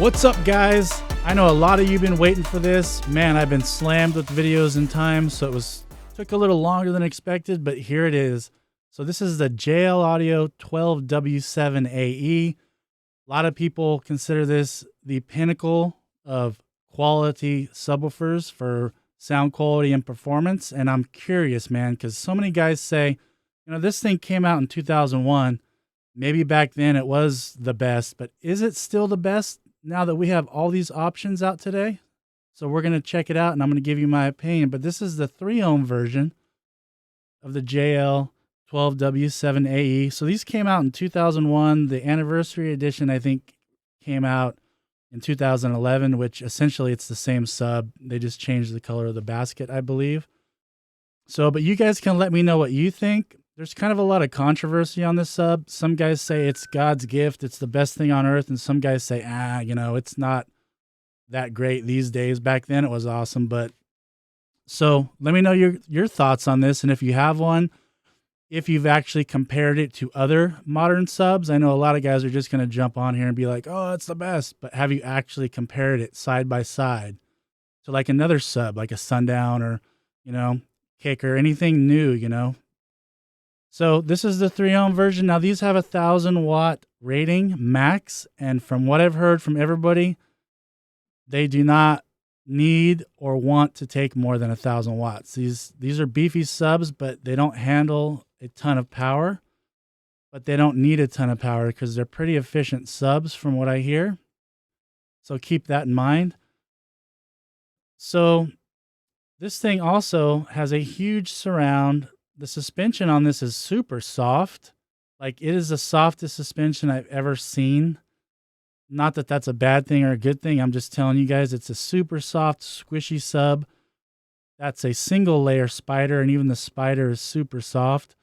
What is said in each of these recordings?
What's up, guys? I know a lot of you been waiting for this. Man, I've been slammed with videos in time, so took a little longer than expected, but here it is. So this is the JL Audio 12W7AE. A lot of people consider this the pinnacle of quality subwoofers for sound quality and performance, and I'm curious, man, because so many guys say, this thing came out in 2001. Maybe back then it was the best, but is it still the best now that we have all these options out today? So we're going to check it out, and I'm going to give you my opinion. But this is the 3-ohm version of the JL 12W7AE. So these came out in 2001. The anniversary edition, I think, came out in 2011, which essentially it's the same sub. They just changed the color of the basket, I believe. So, but you guys can let me know what you think. There's kind of a lot of controversy on this sub. Some guys say it's God's gift, it's the best thing on earth, and some guys say, it's not that great these days. Back then it was awesome. But so let me know your thoughts on this, and if you have one, if you've actually compared it to other modern subs. I know a lot of guys are just going to jump on here and be like, oh, it's the best, but have you actually compared it side by side to like another sub, like a Sundown or, Kick or anything new, So this is the 3-ohm version. Now these have 1,000-watt rating max, and from what I've heard from everybody, they do not need or want to take more than 1,000 watts. These are beefy subs, but they don't handle a ton of power, but they don't need a ton of power because they're pretty efficient subs from what I hear. So keep that in mind. So this thing also has a huge surround. The suspension on this is super soft. Like, it is the softest suspension I've ever seen. Not that that's a bad thing or a good thing. I'm just telling you guys, it's a super soft, squishy sub. That's a single layer spider, and even the spider is super soft.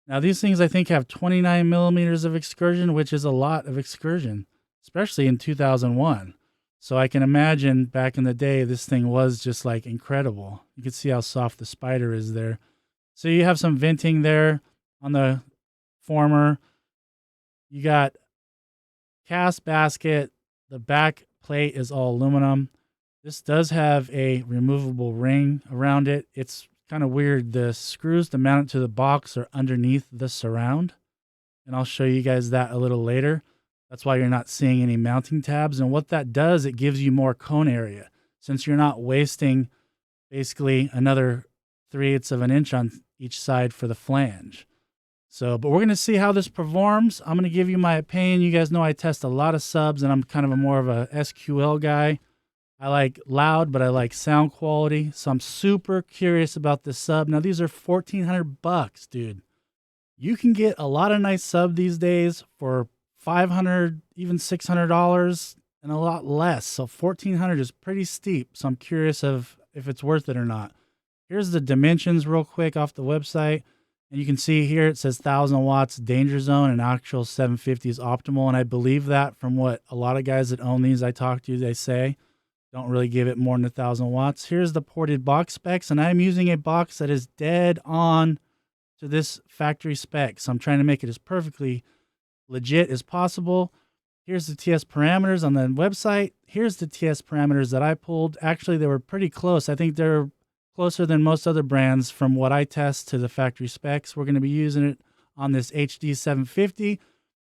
Now, these things I think have 29 millimeters of excursion, which is a lot of excursion, especially in 2001. So I can imagine back in the day, this thing was just like incredible. You can see how soft the spider is there. So you have some venting there on the former. You got cast basket. The back plate is all aluminum. This does have a removable ring around it. It's kind of weird. The screws to mount it to the box are underneath the surround, and I'll show you guys that a little later. That's why you're not seeing any mounting tabs. And what that does, it gives you more cone area, since you're not wasting basically another 3/8 of an inch on each side for the flange. So, but we're going to see how this performs. I'm going to give you my opinion. You guys know I test a lot of subs, and I'm kind of more of a SQL guy. I like loud, but I like sound quality. So I'm super curious about this sub. Now, these are $1,400, dude. You can get a lot of nice sub these days for $500, even $600, and a lot less. So $1,400 is pretty steep. So I'm curious if it's worth it or not. Here's the dimensions real quick off the website. And you can see here it says 1,000 watts danger zone, and actual 750 is optimal. And I believe that from what a lot of guys that own these I talk to, they say. Don't really give it more than 1,000 watts. Here's the ported box specs, and I'm using a box that is dead on to this factory spec. So I'm trying to make it as perfectly legit as possible. Here's the TS parameters on the website. Here's the TS parameters that I pulled. Actually, they were pretty close. I think they're closer than most other brands from what I test to the factory specs. We're going to be using it on this HD 750.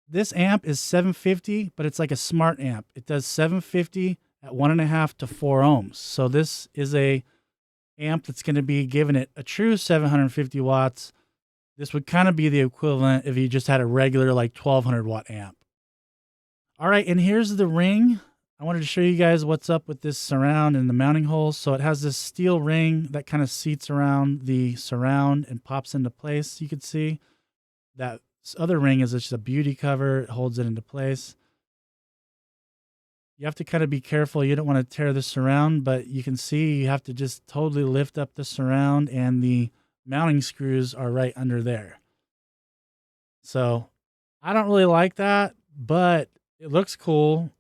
This amp is 750, but it's like a smart amp. It does 750 at 1.5 to 4 ohms. So this is a amp that's going to be giving it a true 750 watts. This would kind of be the equivalent if you just had a regular like 1,200 watt amp. All right, and here's the ring. I wanted to show you guys what's up with this surround and the mounting holes. So it has this steel ring that kind of seats around the surround and pops into place. You can see that other ring is just a beauty cover. It holds it into place. You have to kind of be careful. You don't want to tear the surround, but you can see you have to just totally lift up the surround, and the mounting screws are right under there. So I don't really like that, but it looks cool.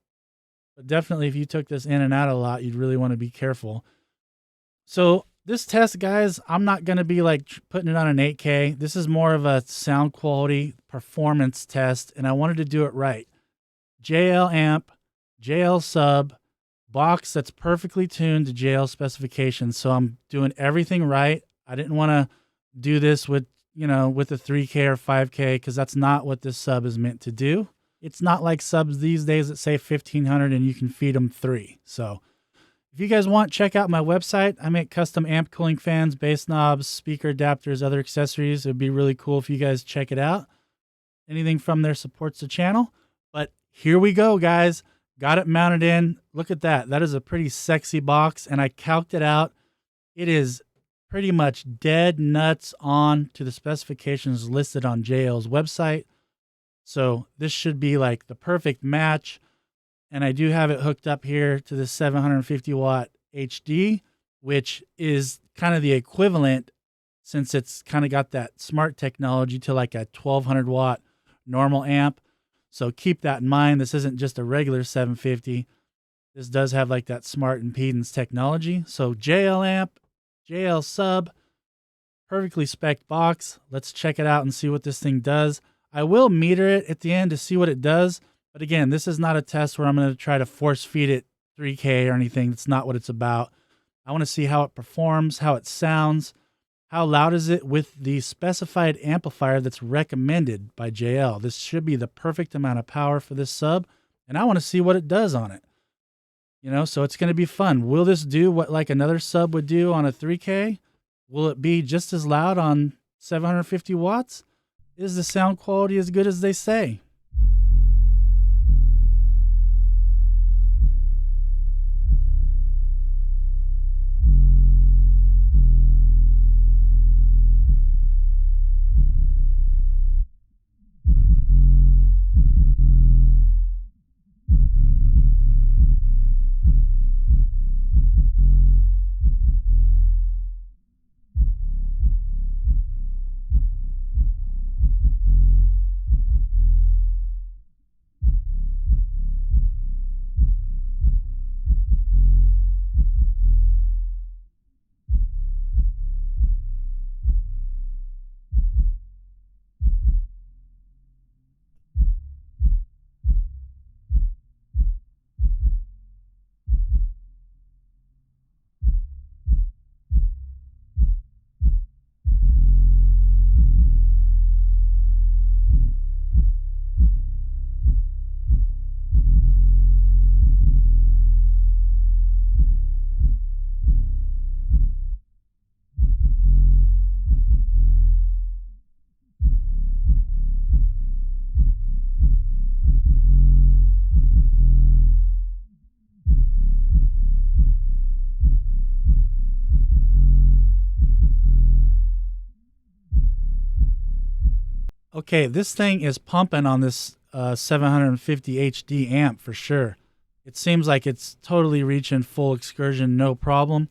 But definitely if you took this in and out a lot, you'd really want to be careful. So this test, guys, I'm not going to be like putting it on an 8K. This is more of a sound quality performance test, and I wanted to do it right. JL amp, JL sub, box that's perfectly tuned to JL specifications. So I'm doing everything right. I didn't want to do this with, with a 3K or 5K because that's not what this sub is meant to do. It's not like subs these days that say 1500 and you can feed them 3. So if you guys want, check out my website. I make custom amp cooling fans, bass knobs, speaker adapters, other accessories. It would be really cool if you guys check it out. Anything from there supports the channel. But here we go, guys. Got it mounted in. Look at that. That is a pretty sexy box, and I calced it out. It is pretty much dead nuts on to the specifications listed on JL's website. So this should be like the perfect match. And I do have it hooked up here to the 750 watt HD, which is kind of the equivalent, since it's kind of got that smart technology, to like a 1200 watt normal amp. So keep that in mind. This isn't just a regular 750. This does have like that smart impedance technology. So JL amp, JL sub, perfectly spec'd box. Let's check it out and see what this thing does. I will meter it at the end to see what it does. But again, this is not a test where I'm going to try to force feed it 3K or anything. That's not what it's about. I want to see how it performs, how it sounds, how loud is it with the specified amplifier that's recommended by JL. This should be the perfect amount of power for this sub, and I want to see what it does on it. So it's going to be fun. Will this do what like another sub would do on a 3K? Will it be just as loud on 750 watts? Is the sound quality as good as they say? Okay, this thing is pumping on this 750 HD amp for sure. It seems like it's totally reaching full excursion, no problem.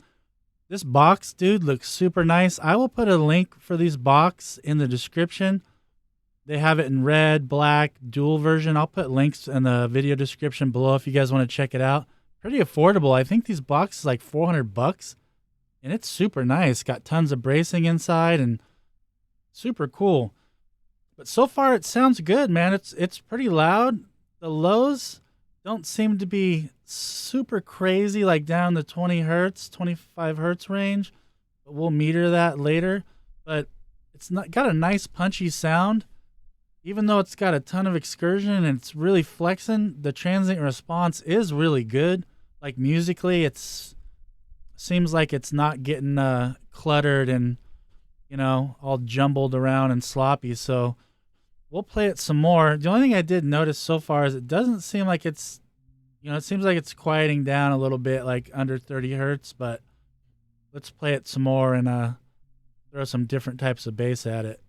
This box, dude, looks super nice. I will put a link for these box in the description. They have it in red, black, dual version. I'll put links in the video description below if you guys want to check it out. Pretty affordable. I think these boxes like $400, and it's super nice. Got tons of bracing inside and super cool. But so far it sounds good, man. It's pretty loud. The lows don't seem to be super crazy, like down the 20 hertz, 25 hertz range. But we'll meter that later. But it's not got a nice punchy sound. Even though it's got a ton of excursion and it's really flexing, the transient response is really good. Like musically, seems like it's not getting cluttered and all jumbled around and sloppy. So we'll play it some more. The only thing I did notice so far is it doesn't seem like it's, it seems like it's quieting down a little bit, like under 30 hertz. But let's play it some more and throw some different types of bass at it.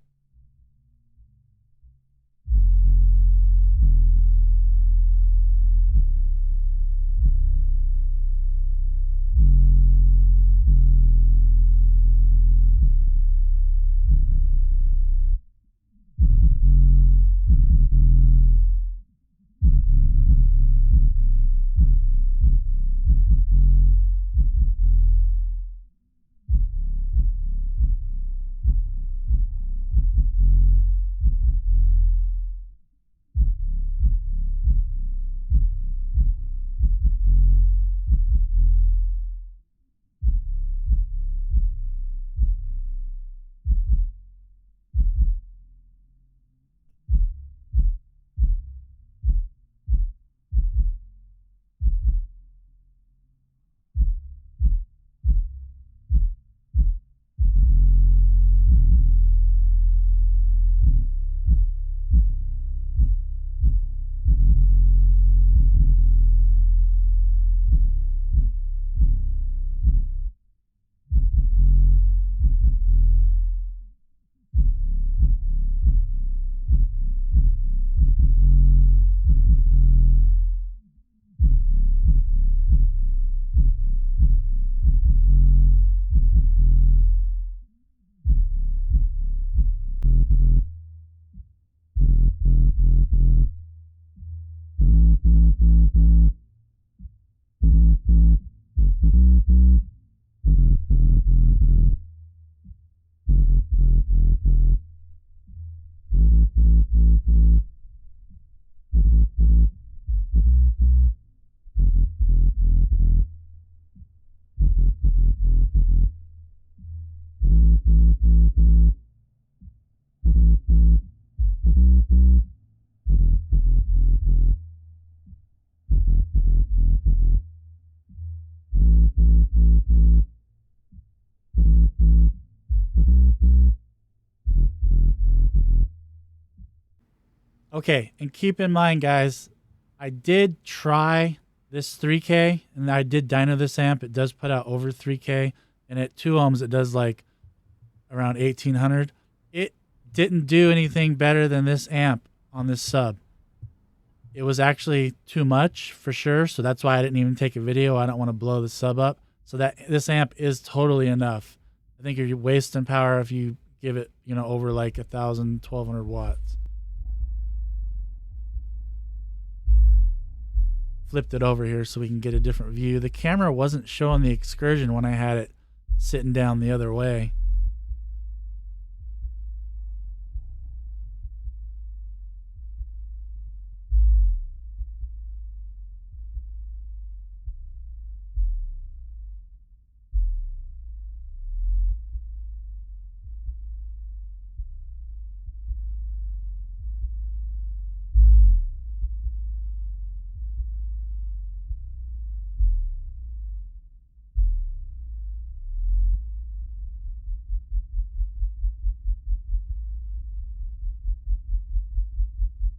Okay, and keep in mind, guys, I did try this 3K, and I did dyno this amp. It does put out over 3K, and at 2 ohms, it does like around 1800. It didn't do anything better than this amp on this sub. It was actually too much for sure, so that's why I didn't even take a video. I don't want to blow the sub up. So that this amp is totally enough. I think you're wasting power if you give it, over like 1,000, 1,200 watts. Flipped it over here so we can get a different view. The camera wasn't showing the excursion when I had it sitting down the other way.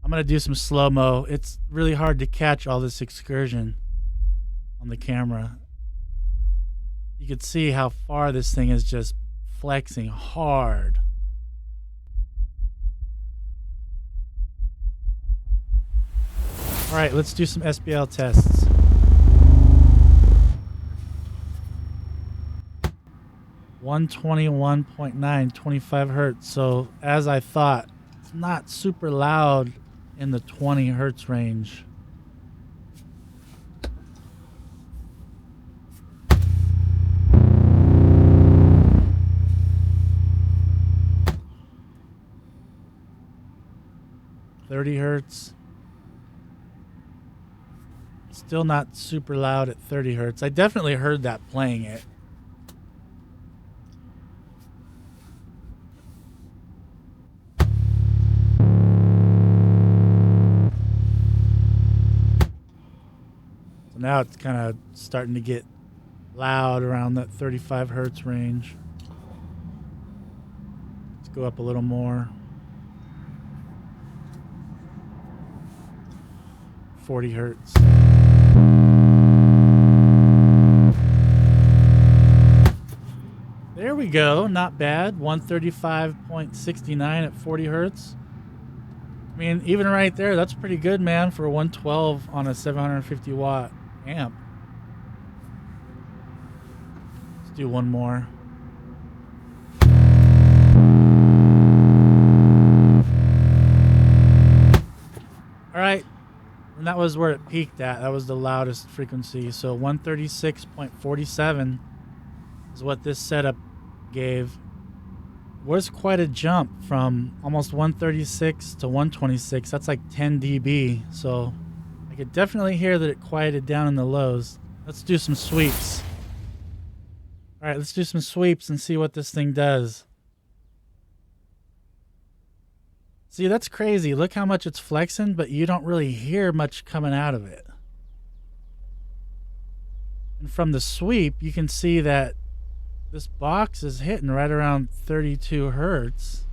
I'm going to do some slow-mo. It's really hard to catch all this excursion on the camera. You can see how far this thing is just flexing hard. All right, let's do some SBL tests. (121.9), 25 hertz. So as I thought, it's not super loud in the 20 hertz range. (30 hertz). Still not super loud at 30 hertz. I definitely heard that playing it. So now it's kind of starting to get loud around that 35 hertz range. Let's go up a little more. 40 hertz. There we go. Not bad. 135.69 at 40 hertz. I mean, even right there, that's pretty good, man, for 112 on a 750 watt amp. Let's do one more. All right. And that was where it peaked at. That was the loudest frequency. So 136.47 is what this setup gave. Was quite a jump from almost 136 to 126. That's like 10 dB. So I could definitely hear that it quieted down in the lows. Let's do some sweeps. All right, let's do some sweeps and see what this thing does. See, that's crazy. Look how much it's flexing, but you don't really hear much coming out of it. And from the sweep, you can see that this box is hitting right around 32 hertz.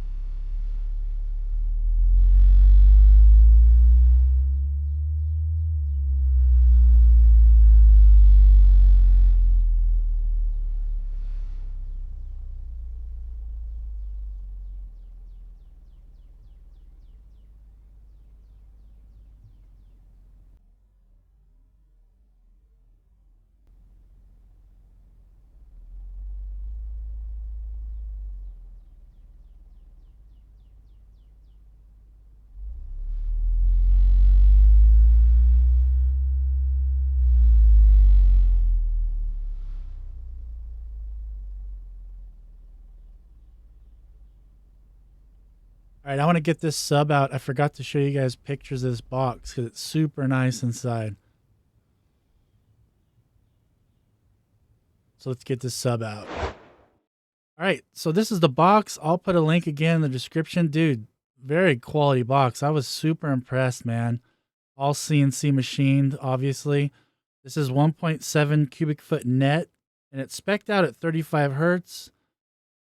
All right, I want to get this sub out. I forgot to show you guys pictures of this box because it's super nice inside. So let's get this sub out. All right, so this is the box. I'll put a link again in the description. Dude, very quality box. I was super impressed, man. All CNC machined, obviously. This is 1.7 cubic foot net, and it's spec'd out at 35 hertz,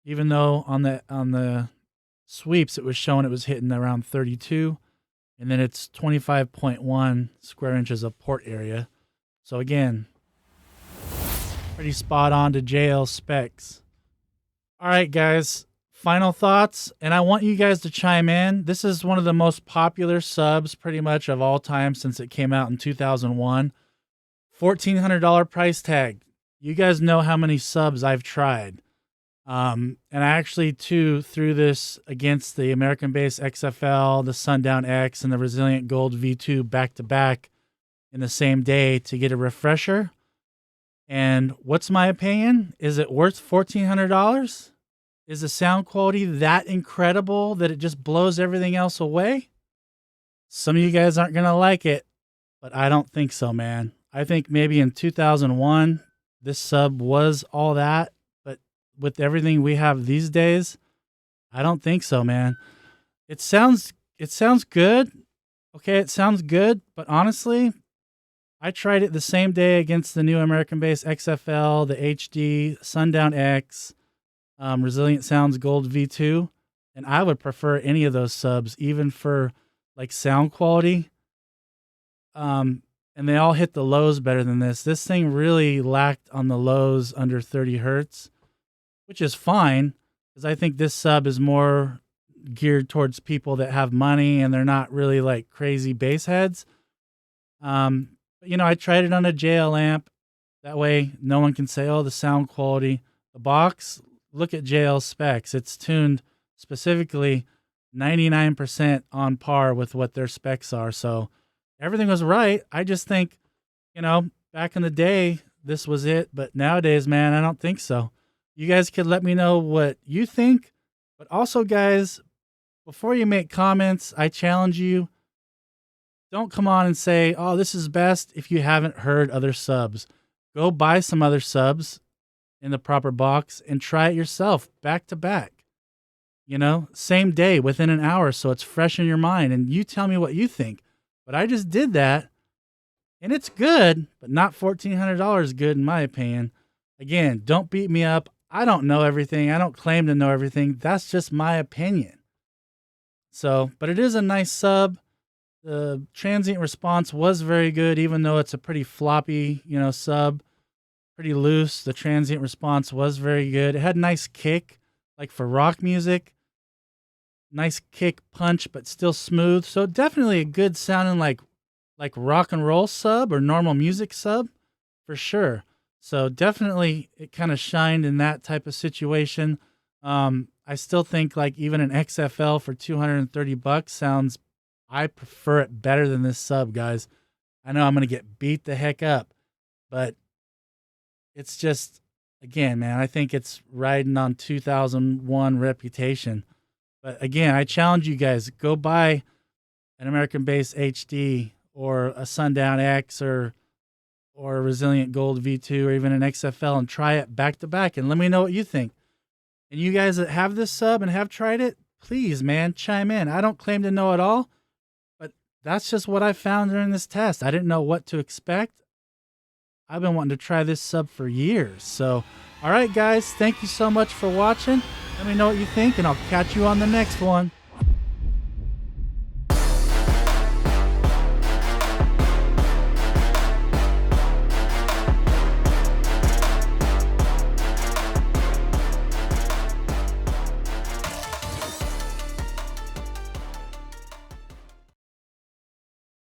even though on the sweeps it was showing it was hitting around 32, and then it's 25.1 square inches of port area. So again, pretty spot on to JL specs. All right, guys, final thoughts, and I want you guys to chime in. This is one of the most popular subs pretty much of all time since it came out in 2001. $1,400 price tag. You guys know how many subs I've tried. And I actually, too, threw this against the American-based XFL, the Sundown X, and the Resilient Gold V2 back-to-back in the same day to get a refresher. And what's my opinion? Is it worth $1,400? Is the sound quality that incredible that it just blows everything else away? Some of you guys aren't going to like it, but I don't think so, man. I think maybe in 2001, this sub was all that. But with everything we have these days, I don't think so, man. It sounds good. Okay, it sounds good. But honestly, I tried it the same day against the new American-based XFL, the HD, Sundown X, Resilient Sounds Gold V2, and I would prefer any of those subs, even for like sound quality. And they all hit the lows better than this. This thing really lacked on the lows under 30 hertz, which is fine, because I think this sub is more geared towards people that have money and they're not really like crazy bass heads. But, you know, I tried it on a JL amp. That way no one can say, oh, the sound quality. The box, look at JL specs. It's tuned specifically 99% on par with what their specs are. So everything was right. I just think, you know, back in the day, this was it. But nowadays, man, I don't think so. You guys could let me know what you think. But also, guys, before you make comments, I challenge you, don't come on and say, oh, this is best if you haven't heard other subs. Go buy some other subs in the proper box and try it yourself back to back. You know, same day, within an hour, so it's fresh in your mind. And you tell me what you think. But I just did that, and it's good, but not $1,400 good in my opinion. Again, don't beat me up. I don't know everything. I don't claim to know everything. That's just my opinion. So, but it is a nice sub. The transient response was very good, even though it's a pretty floppy, you know, sub, pretty loose. The transient response was very good. It had nice kick, like for rock music. Nice kick punch, but still smooth. So definitely a good sounding like rock and roll sub or normal music sub for sure. So definitely it kind of shined in that type of situation. I still think like even an XFL for $230 sounds, I prefer it better than this sub, guys. I know I'm going to get beat the heck up, but it's just, again, man, I think it's riding on 2001 reputation. But again, I challenge you guys, go buy an American-based HD or a Sundown X or a Resilient Gold V2 or even an XFL and try it back to back and let me know what you think. And you guys that have this sub and have tried it, please, man, chime in. I don't claim to know it all, but that's just what I found during this test. I didn't know what to expect. I've been wanting to try this sub for years. So, all right, guys, thank you so much for watching. Let me know what you think, and I'll catch you on the next one.